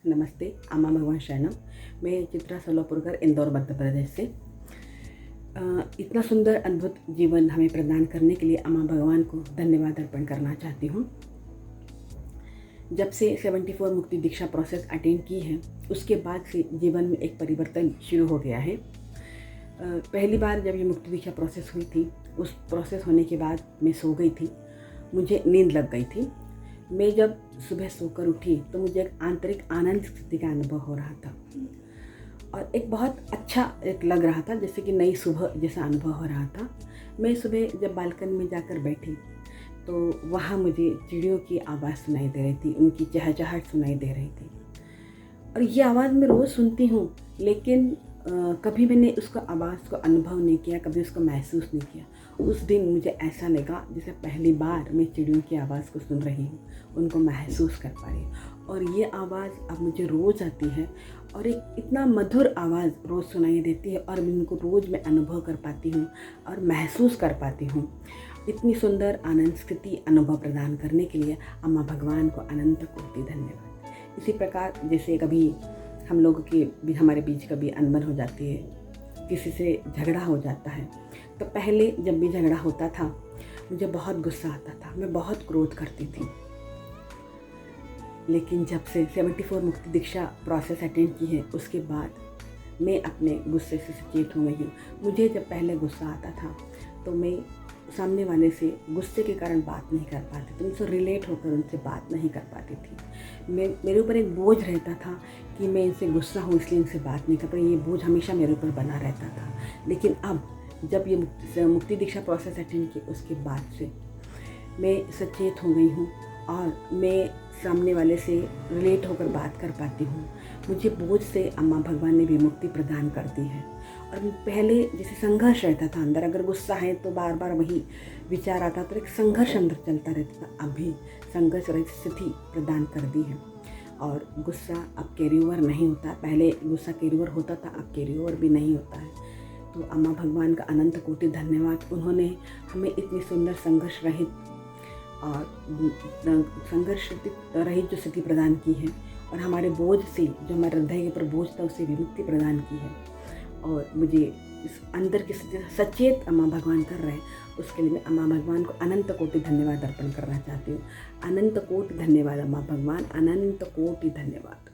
नमस्ते, अम्मा भगवान शरणम। मैं चित्रा सोलापुरकर, इंदौर, मध्य प्रदेश से। इतना सुंदर अद्भुत जीवन हमें प्रदान करने के लिए अम्मा भगवान को धन्यवाद अर्पण करना चाहती हूँ। जब से 74 मुक्ति दीक्षा प्रोसेस अटेंड की है, उसके बाद से जीवन में एक परिवर्तन शुरू हो गया है। पहली बार जब ये मुक्ति दीक्षा प्रोसेस हुई थी, उस प्रोसेस होने के बाद मैं सो गई थी, मुझे नींद लग गई थी। मैं जब सुबह सोकर उठी तो मुझे एक आंतरिक आनंद स्थिति का अनुभव हो रहा था और एक बहुत अच्छा एक लग रहा था, जैसे कि नई सुबह जैसा अनुभव हो रहा था। मैं सुबह जब बालकनी में जाकर बैठी तो वहाँ मुझे चिड़ियों की आवाज़ सुनाई दे रही थी, उनकी चहचहाहट सुनाई दे रही थी। और ये आवाज़ मैं रोज़ सुनती हूँ, लेकिन कभी मैंने उसको आवाज़ को अनुभव नहीं किया, कभी उसको महसूस नहीं किया। उस दिन मुझे ऐसा लगा जैसे पहली बार मैं चिड़ियों की आवाज़ को सुन रही हूँ, उनको महसूस कर पा रही हूँ। और ये आवाज़ अब मुझे रोज़ आती है और एक इतना मधुर आवाज़ रोज़ सुनाई देती है और उनको रोज़ मैं अनुभव कर पाती हूँ और महसूस कर पाती हूँ। इतनी सुंदर आनंद स्थिति अनुभव प्रदान करने के लिए अम्मा भगवान को अनंत कोटि धन्यवाद। इसी प्रकार जैसे कभी हम लोगों के भी हमारे बीच कभी अनबन हो जाती है, किसी से झगड़ा हो जाता है, तो पहले जब भी झगड़ा होता था मुझे बहुत गुस्सा आता था, मैं बहुत क्रोध करती थी। लेकिन जब से 74 मुक्ति दीक्षा प्रोसेस अटेंड की है, उसके बाद मैं अपने गुस्से से सचेत हो गई हूँ। मुझे जब पहले गुस्सा आता था तो मैं सामने वाले से गुस्से के कारण बात नहीं कर पाती थी, उनसे रिलेट होकर उनसे बात नहीं कर पाती थी। मेरे ऊपर एक बोझ रहता था कि मैं इनसे गुस्सा हूँ इसलिए इनसे बात नहीं कर पाई, ये बोझ हमेशा मेरे ऊपर बना रहता था। लेकिन अब जब ये मुक्ति दीक्षा प्रोसेस अटेंड की, उसके बाद से मैं सचेत हो गई हूँ और मैं सामने वाले से रिलेट होकर बात कर पाती हूँ। मुझे बोझ से अम्मा भगवान ने भी मुक्ति प्रदान कर दी है। और पहले जैसे संघर्ष रहता था अंदर, अगर गुस्सा है तो बार बार वही विचार आता, तो एक संघर्ष अंदर चलता रहता था। अभी संघर्ष रहित स्थिति प्रदान कर दी है और गुस्सा अब कैरी ओवर नहीं होता। पहले गुस्सा कैरी ओवर होता था, अब कैरी ओवर भी नहीं होता है। तो अम्मा भगवान का अनंत कोटि धन्यवाद। उन्होंने हमें इतनी सुंदर संघर्ष रहित जो स्थिति प्रदान की है और हमारे बोझ से, जो हमारे हृदय के ऊपर बोझ था, उससे विमुक्ति प्रदान की है। और मुझे इस अंदर की स्थिति सचेत अम्मा भगवान कर रहे हैं, उसके लिए मैं अम्मा भगवान को अनंत कोटि धन्यवाद अर्पण करना चाहती हूँ। अनंत कोटि धन्यवाद अम्मा भगवान, अनंत कोटि धन्यवाद।